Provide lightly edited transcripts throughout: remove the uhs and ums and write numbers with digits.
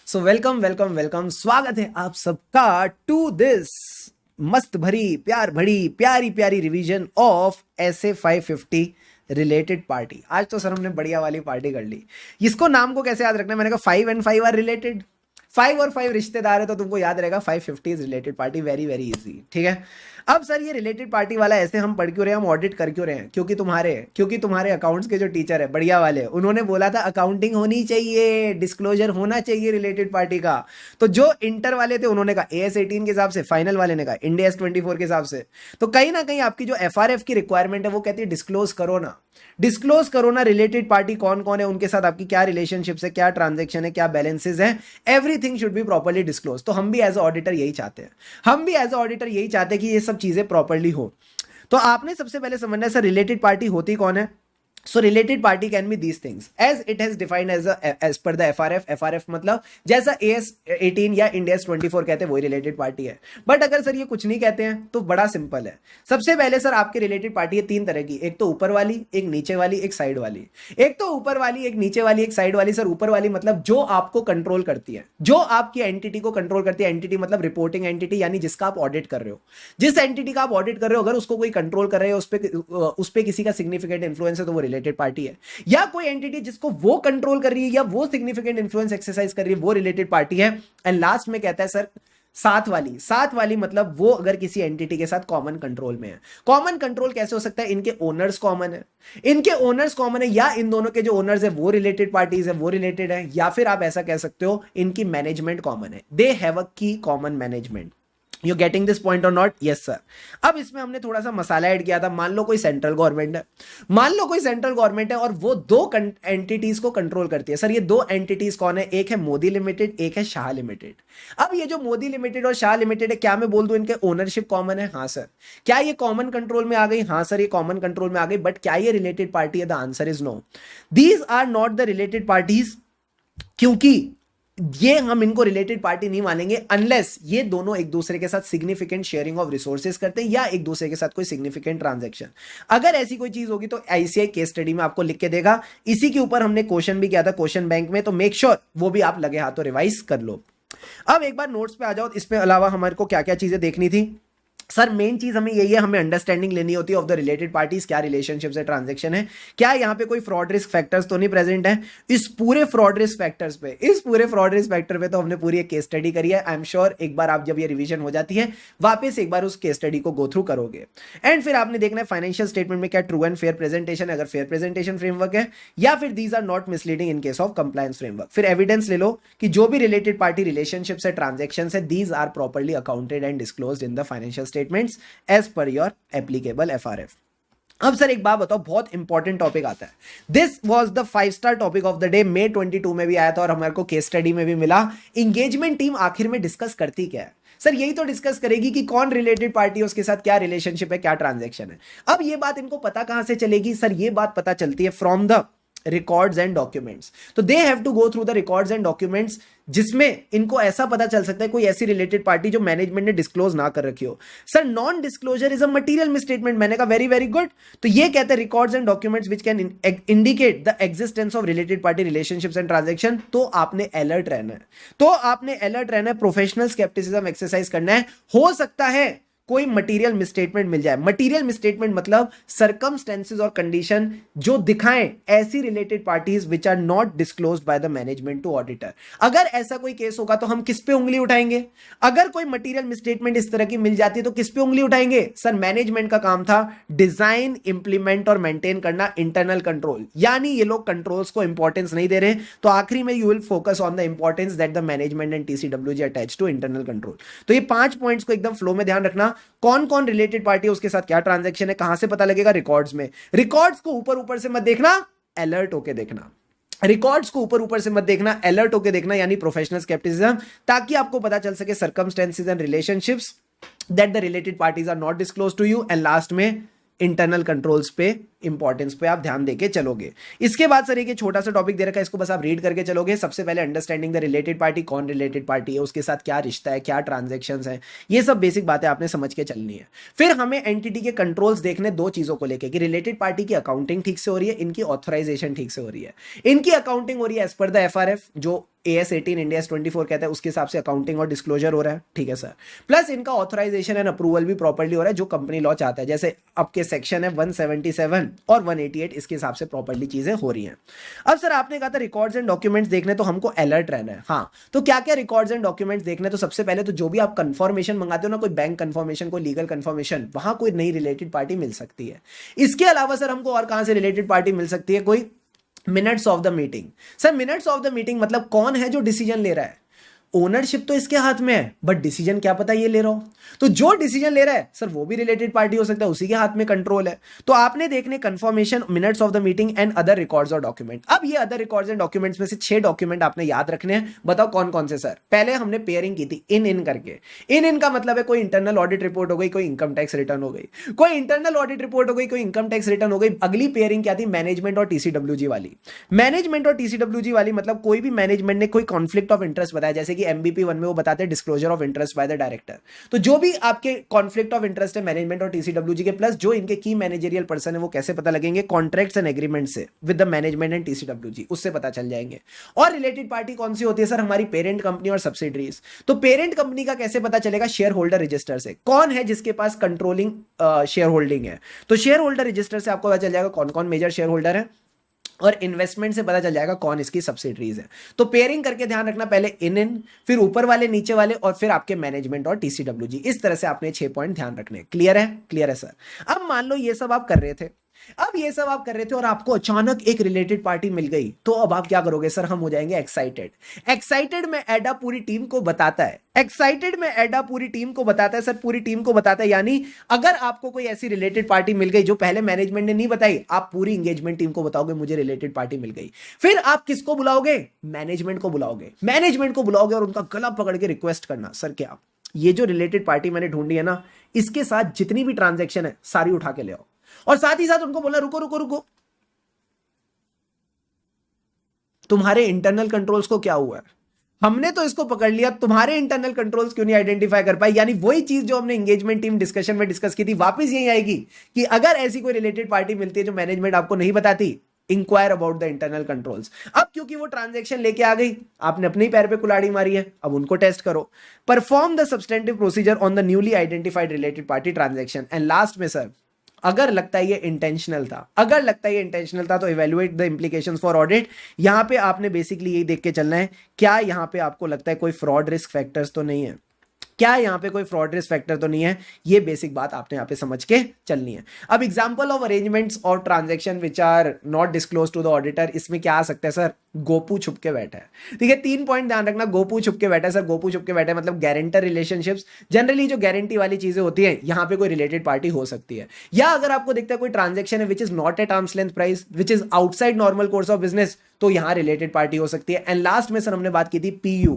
So welcome welcome welcome, स्वागत है आप सबका टू दिस मस्त भरी प्यार भरी प्यारी प्यारी revision of SA 550 related party. आज तो सर हमने बढ़िया वाली पार्टी कर ली। इसको नाम को कैसे याद रखना है? मैंने कहा 5 and 5 आर रिलेटेड, 5 और 5 रिश्तेदार है तो तुमको याद रहेगा 550 is related party. Very very easy, ठीक है। अब सर ये रिलेटेड पार्टी वाला ऐसे हम पढ़ क्यों रहे हैं, हम ऑडिट कर क्यों रहे हैं? क्योंकि तुम्हारे अकाउंट्स के जो टीचर है बढ़िया वाले, उन्होंने बोला था अकाउंटिंग होनी चाहिए, डिस्क्लोजर होना चाहिए रिलेटेड पार्टी का। तो जो इंटर वाले थे उन्होंने कहा AS 18 के हिसाब से, फाइनल वाले ने कहा इंड AS 24 के हिसाब से। तो कहीं ना कहीं आपकी जो FRF की रिक्वायरमेंट है वो कहती है डिस्क्लोज करो ना, डिस्क्लोज करो ना रिलेटेड पार्टी कौन कौन है, उनके साथ आपकी क्या रिलेशनशिप है, क्या ट्रांजेक्शन है, क्या बैलेंसेज है, everything should be properly disclose. तो हम भी एज ऑडिटर यही चाहते हैं, हम भी एज ऑडिटर यही चाहते हैं कि ये सब चीजें प्रॉपर्ली हो। तो आपने सबसे पहले समझना है सर रिलेटेड पार्टी होती कौन है। So related party can be these things as it has defined as per the FRF। FRF मतलब जैसा AS 18 या इंड AS 24 कहते हैं वही रिलेटेड पार्टी है। बट अगर सर ये कुछ नहीं कहते हैं तो बड़ा सिंपल है। सबसे पहले सर आपके रिलेटेड पार्टी है तीन तरह की, एक तो ऊपर वाली, एक नीचे वाली, एक साइड वाली। एक तो ऊपर वाली, एक नीचे वाली, एक साइड वाली। सर ऊपर वाली मतलब जो आपको कंट्रोल करती है, जो आपकी एंटिटी को कंट्रोल करती है। एंटिटी मतलब रिपोर्टिंग एंटिटी, यानी जिसका आप ऑडिट कर रहे हो। जिस एंटिटी का आप ऑडिट कर रहे हो अगर उसको कोई कंट्रोल कर रहे हो, उस पर किसी का सिग्निफिकेंट इन्फ्लुएंस है तो वो रिलेटेड पार्टी है। या कोई एंटिटी जिसको वो कंट्रोल कर रही है या वो सिग्निफिकेंट इन्फ्लुएंस एक्सरसाइज कर रही है वो रिलेटेड पार्टी है। एंड लास्ट में कहता है सर साथ वाली मतलब वो अगर किसी एंटिटी के साथ कॉमन कंट्रोल में है। कॉमन कंट्रोल कैसे हो सकता है? इनके ओनर्स कॉमन है, इनके ओनर्स कॉमन है, या इन दोनों के जो ओनर्स है वो रिलेटेड पार्टीज है, वो रिलेटेड है, या फिर आप ऐसा कह सकते हो इनकी मैनेजमेंट कॉमन है, दे हैव अ की common management. You getting this point और नॉट? Yes sir. अब इसमें हमने थोड़ा सा मसाला ऐड किया था। मान लो कोई सेंट्रल गवर्नमेंट है, मान लो कोई सेंट्रल गवर्नमेंट है और वो दो एंटिटीज को कंट्रोल करती है। सर ये दो एंटिटीज कौन है? एक है मोदी लिमिटेड, एक है शाह लिमिटेड। अब ये जो मोदी लिमिटेड और शाह लिमिटेड है, क्या मैं बोल दूं इनके ओनरशिप कॉमन है? हाँ सर। क्या ये कॉमन कंट्रोल में आ गई? हाँ सर ये कॉमन कंट्रोल में आ गई। बट क्या ये रिलेटेड पार्टी है? The answer is no. These are not the related parties, क्योंकि ये हम इनको रिलेटेड पार्टी नहीं मानेंगे अनलेस ये दोनों एक दूसरे के साथ सिग्निफिकेंट शेयरिंग ऑफ रिसोर्सेज करते हैं या एक दूसरे के साथ कोई सिग्निफिकेंट ट्रांजैक्शन। अगर ऐसी कोई चीज होगी तो ICAI केस स्टडी में आपको लिख के देगा। इसी के ऊपर हमने क्वेश्चन भी किया था क्वेश्चन बैंक में, तो मेक श्योर वो भी आप लगे हाथों रिवाइज कर लो। अब एक बार नोट्स पे आ जाओ। इसमें अलावा हमारे को क्या क्या चीजें देखनी थी? सर मेन चीज हमें यही है, हमें अंडरस्टैंडिंग लेनी होती है ऑफ द रिलेटेड पार्टीज, क्या रिलेशनशिप्स है, ट्रांजैक्शन है, क्या यहाँ पे कोई फ्रॉड रिस्क फैक्टर्स तो नहीं प्रेजेंट है। इस पूरे फ्रॉड रिस्क फैक्टर्स पे, इस पूरे फ्रॉड रिस्क फैक्टर पे तो हमने पूरी एक केस स्टडी करी है। आई एम श्योर एक बार आप जब ये रिवीजन हो जाती है वापस एक बार उस केस स्टडी को गो थ्रू करोगे। एंड फिर आपने देखना है फाइनेंशियल स्टेटमेंट में क्या ट्रू एंड फेयर प्रेजेंटेशन है, अगर फेयर प्रेजेंटेशन फ्रेमवर्क है, या फिर these are not misleading in case of compliance framework. फिर एविडेंस ले लो कि जो भी रिलेटेड पार्टी रिलेशनशिप्स है, ट्रांजैक्शन है, these are properly accounted and disclosed in the financial statements as per your applicable FRF। अब सर एक बात बताओ, बहुत इंपॉर्टेंट टॉपिक आता है। This was the 5 star topic of the day. May 22 में भी आया था और हमारे को केस स्टडी में भी मिला। इंगेजमेंट टीम आखिर में डिस्कस करती क्या है? सर यही तो डिस्कस करेगी कि कौन रिलेटेड पार्टी है, उसके साथ क्या रिलेशनशिप है, क्या ट्रांजैक्शन है। अब ये बात इनको पता कहां से चलेगी? सर ये बात पता चलती है from the records and documents. तो they have to go through the records and documents, जिसमें इनको ऐसा पता चल सकता है कोई ऐसी रिलेटेड पार्टी जो मैनेजमेंट ने डिस्क्लोज ना कर रखी हो। Sir non disclosure is a material misstatement. मैंने कहा वेरी वेरी गुड। तो ये कहते हैं records and documents which can indicate the existence of related party relationships and transaction. तो आपने अलर्ट रहना है, तो आपने अलर्ट रहना है, प्रोफेशनल स्केप्टिसिज्म एक्सरसाइज करना है। हो सकता है कोई मटेरियल मिसस्टेटमेंट मिल जाए। मटेरियल मिसस्टेटमेंट मतलब सरकमस्टेंसेस और कंडीशन जो दिखाएं ऐसी related parties which are not disclosed by the management to auditor. अगर ऐसा कोई केस होगा तो हम किस पे उंगली उठाएंगे? अगर कोई मटेरियल मिसस्टेटमेंट इस तरह की मिल जाती है तो किस पे उंगली उठाएंगे? सर मैनेजमेंट का काम था डिजाइन, इंप्लीमेंट और मेंटेन करना इंटरनल कंट्रोल, यानी ये लोग कंट्रोल्स को इंपॉर्टेंस नहीं दे रहे। तो आखिरी में you will focus on the importance that the management and TCWG attach to internal control. तो ये 5 पॉइंट्स को एकदम फ्लो में ध्यान रखना। कौन कौन रिलेटेड पार्टी है, उसके साथ क्या ट्रांजैक्शन है, कहां से पता लगेगा? रिकॉर्ड्स में। रिकॉर्ड्स को ऊपर ऊपर से मत देखना, अलर्ट होके देखना। रिकॉर्ड्स को ऊपर ऊपर से मत देखना, अलर्ट होके देखना, यानी प्रोफेशनल स्केप्टिसिज्म, ताकि आपको पता चल सके circumstances and relationships that the related parties are not disclose to you. And last में इंटरनल कंट्रोल्स पे इंपॉर्टेंस पे आप ध्यान देके चलोगे। इसके बाद सर एक छोटा सा टॉपिक दे रखा है, इसको बस आप रीड करके चलोगे। सबसे पहले अंडरस्टैंडिंग द रिलेटेड पार्टी, कौन रिलेटेड पार्टी है, उसके साथ क्या रिश्ता है, क्या ट्रांजेक्शंस है, ये सब बेसिक बातें आपने समझ के चलनी है। फिर हमें एंटिटी के कंट्रोल्स देखने दो चीजों को लेके कि रिलेटेड पार्टी की अकाउंटिंग ठीक से हो रही है, इनकी ऑथराइजेशन ठीक से हो रही है। इनकी अकाउंटिंग हो रही है एज पर द एफआरएफ, जो AS 18 इंडिया 24 कहता है, उसके हिसाब से अकाउंटिंग और डिस्क्लोजर हो रहा है, ठीक है सर। प्लस इनका ऑथराइजेशन एंड अप्रूवल भी प्रॉपर्ली हो रहा है, जो कंपनी लॉ चाहता है। जैसे आपके सेक्शन है 177 और 188, इसके हिसाब से प्रॉपर्ली चीजें हो रही हैं। अब सर आपने कहा था रिकॉर्ड्स एंड डॉक्यूमेंट्स देखने, तो हमको अलर्ट रहना है। हाँ, तो क्या क्या रिकॉर्ड्स एंड डॉक्यूमेंट्स देखने, तो सबसे पहले तो जो भी आप कंफर्मेशन मंगाते हो ना, कोई बैंक कंफर्मेशन, कोई लीगल कंफर्मेशन, वहां कोई नई रिलेटेड पार्टी मिल सकती है। इसके अलावा सर हमको और कहां से रिलेटेड पार्टी मिल सकती है, कोई minutes of the meeting. Sir minutes of the meeting मतलब कौन है जो डिसीजन ले रहा है, ओनरशिप तो इसके हाथ में है, बट डिसीजन क्या पता ये ले रहा हो। तो जो डिसीजन ले रहा है सर वो भी रिलेटेड पार्टी हो सकता है, उसी के हाथ में कंट्रोल है। तो आपने देखने confirmation, minutes of the meeting and other records और डॉक्यूमेंट। अब ये अदर रिकॉर्ड्स एंड डॉक्यूमेंट्स में से 6 डॉक्यूमेंट आपने याद रखने हैं। बताओ कौन कौन से सर। पहले हमने पेयरिंग की थी इन करके। इन का मतलब है कोई इंटरनल ऑडिट रिपोर्ट हो गई, कोई इनकम टैक्स रिटर्न हो गई, कोई इंटरनल ऑडिट रिपोर्ट हो गई, कोई इनकम टैक्स रिटर्न हो गई। अगली पेयरिंग क्या थी, मैनेजमेंट और TCWG वाली। मैनेजमेंट और TCWG वाली मतलब कोई भी मैनेजमेंट ने कोई कॉन्फ्लिक्ट ऑफ इंटरेस्ट बताया, जैसे कि MBP 1 में वो बताते हैं disclosure of interest by the director. तो जो भी आपके कॉन्फ्लिक्ट ऑफ इंटरेस्ट है मैनेजमेंट और TCWG के, प्लस जो इनके की मैनेजरियल पर्सन है, वो कैसे पता लगेंगे, कॉन्ट्रैक्ट्स एंड एग्रीमेंट से with the management and TCWG, उससे पता चल जाएंगे। और रिलेटेड पार्टी कौन सी होती है सर, हमारी पेरेंट कंपनी और सब्सिडरीज। तो पेरेंट कंपनी का कैसे पता चलेगा, शेयर होल्डर रजिस्टर से। कौन है जिसके पास कंट्रोलिंग शेयर होल्डिंग है, तो शेयर होल्डर रजिस्टर से आपको पता चल जाएगा कौन कौन मेजर शेयर होल्डर है, और इन्वेस्टमेंट से पता चल जाएगा कौन इसकी सब्सिडरीज है। तो पेयरिंग करके ध्यान रखना, पहले इन फिर ऊपर वाले नीचे वाले, और फिर आपके मैनेजमेंट और TCWG। इस तरह से आपने 6 पॉइंट ध्यान रखने। क्लियर है? क्लियर है सर। अब मान लो ये सब आप कर रहे थे, और आपको अचानक एक रिलेटेड पार्टी मिल गई, तो अब आप क्या करोगे सर, हम हो जाएंगे एक्साइटेड में एडा पूरी टीम को बताता है, सर पूरी टीम को बताता है। यानी अगर आपको कोई ऐसी रिलेटेड पार्टी मिल गई जो पहले मैनेजमेंट ने नहीं बताई, आप पूरी इंगेजमेंट टीम को बताओगे मुझे रिलेटेड पार्टी मिल गई। फिर आप किसको बुलाओगे, मैनेजमेंट को बुलाओगे और उनका गला पकड़ के रिक्वेस्ट करना, सर क्या ये जो रिलेटेड पार्टी मैंने ढूंढी है ना, इसके साथ जितनी भी ट्रांजैक्शन है सारी उठा के ले आओ। और साथ ही साथ उनको बोला रुको, तुम्हारे इंटरनल कंट्रोल्स को क्या हुआ है, हमने तो इसको पकड़ लिया, तुम्हारे इंटरनल कंट्रोल्स क्यों नहीं आइडेंटिफाई कर पाए। यानी वही चीज जो हमने एंगेजमेंट टीम डिस्कशन में डिस्कस की थी, वापस यही आएगी कि अगर ऐसी कोई रिलेटेड पार्टी मिलती है जो मैनेजमेंट आपको नहीं बताती, inquire about the internal controls. अब क्योंकि वो ट्रांजैक्शन लेके आ गई, आपने अपने ही पैर पे कुल्हाड़ी मारी है, अब उनको टेस्ट करो। Perform the substantive procedure on the newly identified related party transaction. And last में सर, अगर लगता है ये इंटेंशनल था, तो evaluate the implications for audit. यहां पे आपने बेसिकली यही देख के चलना है, क्या यहां पे आपको लगता है कोई फ्रॉड रिस्क फैक्टर्स तो नहीं है, ये बेसिक बात आपने यहां पे समझ के चलनी है। अब एग्जांपल ऑफ अरेंजमेंट्स और transaction which are not disclose to the auditor, इसमें क्या आ सकता है सर, गोपू छुप के बैठा है। ठीक है, 3 पॉइंट ध्यान रखना, गोपू छुप के बैठा है सर। गोपू छुप के बैठा है मतलब गारंटर रिलेशनशिप्स, जनरली जो गारंटी वाली चीजें होती हैं, यहां पे कोई रिलेटेड पार्टी हो सकती है। या अगर आपको दिखता है कोई ट्रांजैक्शन है which is not at arms length price, which is outside normal course of business, तो यहां रिलेटेड पार्टी हो सकती है। एंड लास्ट में सर हमने बात की थी PU,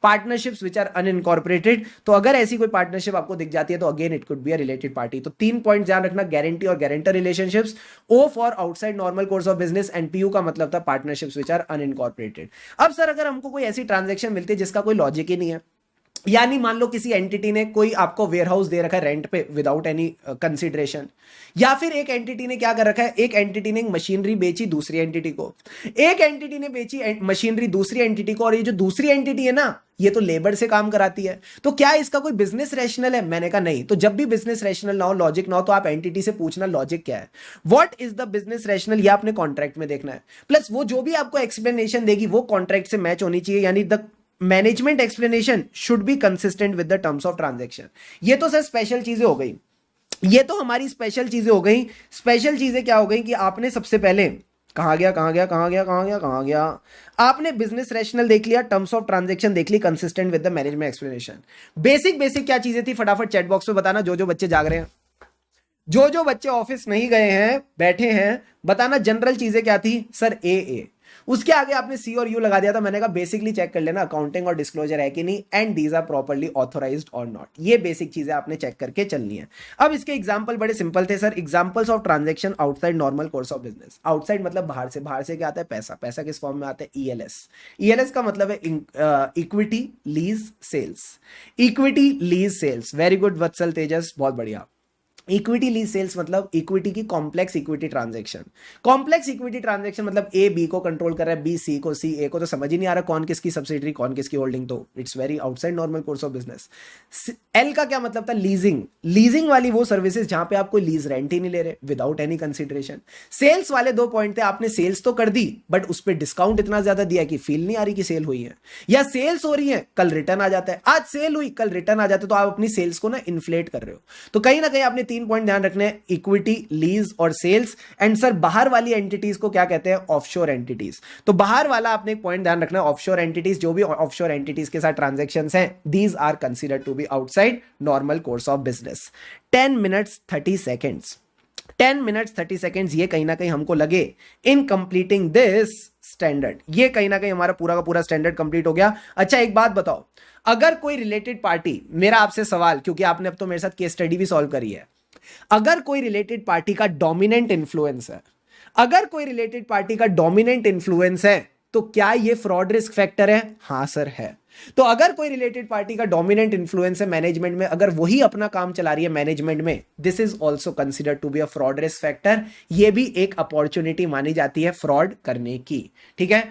partnerships which are unincorporated. तो अगर ऐसी कोई पार्टनरशिप आपको दिख जाती है, तो again it could be a related party. तो 3 पॉइंट ध्यान रखना, गारंटी और guarantor relationships, O for outside normal course of business, and PU का मतलब था पार्टनरशिप्स विच आर अनइनकॉर्पोरेटेड। अब सर अगर हमको कोई ऐसी ट्रांजैक्शन मिलती है जिसका कोई लॉजिक ही नहीं है, यानी मान लो किसी एंटिटी ने कोई आपको वेयरहाउस दे रखा है रेंट पे विदाउट एनी कंसीडरेशन, या फिर एक एंटिटी ने क्या कर रखा है, एक एंटिटी ने मशीनरी बेची दूसरी एंटिटी को, एक एंटिटी ने बेची मशीनरी दूसरी एंटिटी को, और ये जो दूसरी एंटिटी है ना, ये तो लेबर से काम कराती है। तो क्या इसका कोई बिजनेस रैशनल है? मैंने कहा नहीं। तो जब भी बिजनेस रैशनल ना हो, लॉजिक ना हो, तो आप एंटिटी से पूछना लॉजिक क्या है, what is the business rational, ये आपने कॉन्ट्रैक्ट में देखना है। प्लस वो जो भी आपको एक्सप्लेनेशन देगी वो कॉन्ट्रैक्ट से मैच होनी चाहिए, यानी the management explanation should be consistent with the terms of transaction. ये तो सर स्पेशल चीजें हो गई, ये तो हमारी स्पेशल चीजें हो गई। स्पेशल चीजें क्या हो गई कि आपने सबसे पहले कहां गया, आपने बिजनेस रैशनल देख लिया, टर्म्स ऑफ ट्रांजैक्शन देख ली, consistent with the management explanation. Basic क्या चीजें थी, फटाफट चैट बॉक्स में बताना। जो बच्चे जाग रहे हैं, जो बच्चे ऑफिस नहीं गए हैं, बैठे हैं, बताना जनरल चीजें क्या थी सर। ए उसके आगे आपने सी और यू लगा दिया था, मैंने कहा बेसिकली चेक कर लेना अकाउंटिंग और डिस्क्लोजर है कि नहीं, and these are properly authorised और नॉट। ये बेसिक चीजें आपने चेक करके चलनी है। अब इसके एग्जांपल बड़े सिंपल थे sir, examples of transaction outside normal course of business. Outside मतलब बाहर से, बाहर से क्या आता है, पैसा। पैसा किस फॉर्म में आता है, ईएलएस। ईएलएस का मतलब है equity lease sales. Equity lease sales, very good Vatsal Tejas, बहुत बढ़िया। इक्विटी लीज सेल्स मतलब इक्विटी की complex equity transaction. Complex equity transaction मतलब ए बी को कंट्रोल कर रहा है, बी सी को, सी ए को। तो समझ ही नहीं आ रहा कौन किसकी सब्सिडरी, कौन किसकी होल्डिंग, तो it's very outside normal course of business. L का क्या मतलब था, लीजिंग। लीजिंग वाली वो सर्विसेज जहां पे आप कोई लीज रेंट ही नहीं ले रहे विदाउट एनी कंसिडरेशन। सेल्स वाले 2 पॉइंट थे, आपने सेल्स तो कर दी बट उस पर डिस्काउंट इतना ज्यादा दिया कि फील नहीं आ रही कि सेल हुई है, या सेल्स हो रही है कल रिटर्न आ जाता है, आज सेल हुई कल रिटर्न आ जाता है, तो आप अपनी सेल्स को ना इन्फ्लेट कर रहे हो। तो कहीं ना कहीं आपने 3 पॉइंट ध्यान रखने, इक्विटी लीज और सेल्स। एंड सर बाहर वाली एंटिटीज को क्या कहते हैं, ऑफशोर एंटिटीज। तो बाहर वाला आपने एक पॉइंट ध्यान रखना है, ऑफशोर एंटिटीज, जो भी ऑफशोर एंटिटीज के साथ ट्रांजैक्शंस हैं, these are considered to be outside normal course of business. 10 minutes 30 seconds, 10 minutes 30 seconds, ये कहीं ना कहीं हमको लगे इन कंप्लीटिंग दिस स्टैंडर्ड। ये कहीं ना कहीं हमारा पूरा का पूरा स्टैंडर्ड कंप्लीट हो गया। अच्छा एक बात बताओ, अगर कोई रिलेटेड पार्टी, मेरा आपसे सवाल, क्योंकि आपने अब तो मेरे साथ केस स्टडी भी सॉल्व करी है, अगर कोई रिलेटेड पार्टी का डोमिनेंट इन्फ्लुएंस है, अगर कोई रिलेटेड पार्टी का डोमिनेंट इन्फ्लुएंस है, तो क्या ये फ्रॉड रिस्क फैक्टर है? हां सर है। तो अगर कोई रिलेटेड पार्टी का डोमिनेंट इन्फ्लुएंस है मैनेजमेंट में, अगर वही अपना काम चला रही है मैनेजमेंट में, this is also considered to be a fraud risk factor. ये भी एक अपॉर्चुनिटी मानी जाती है फ्रॉड करने की। ठीक है,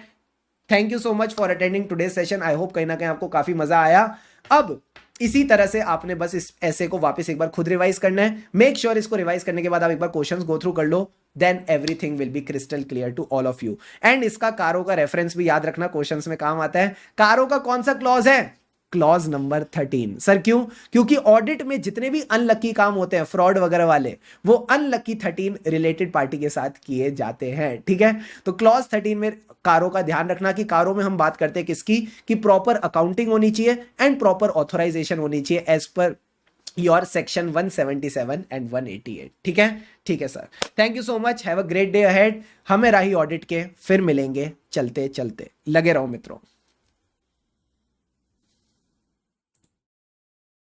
thank you so much for attending today session. I hope कहीं ना कहीं आपको काफी मजा आया। अब इसी तरह से आपने बस इस ऐसे को वापस एक बार खुद रिवाइज करना है। मेक श्योर इसको रिवाइज करने के बाद आप एक बार क्वेश्चंस गो थ्रू कर लो, then everything will be crystal clear to all of you. And इसका कारो का रेफरेंस भी याद रखना, क्वेश्चंस में काम आता है। कारो का कौन सा क्लॉज है, क्लॉज नंबर 13। सर क्यों? क्योंकि ऑडिट में जितने भी अनलकी काम होते हैं फ्रॉड वगैरह वाले, वो अनलकी 13 रिलेटेड पार्टी के साथ किए जाते हैं। ठीक है, तो क्लॉज 13 में कारो का ध्यान रखना कि कारो में हम बात करते हैं किसकी, कि प्रॉपर अकाउंटिंग होनी चाहिए एंड प्रॉपर ऑथराइजेशन होनी चाहिए as per your section 177 and 188। ठीक है, ठीक है sir, thank you so much, have a great day ahead. हमें राही ऑडिट के, फिर मिलेंगे चलते चलते। लगे रहो मित्रों।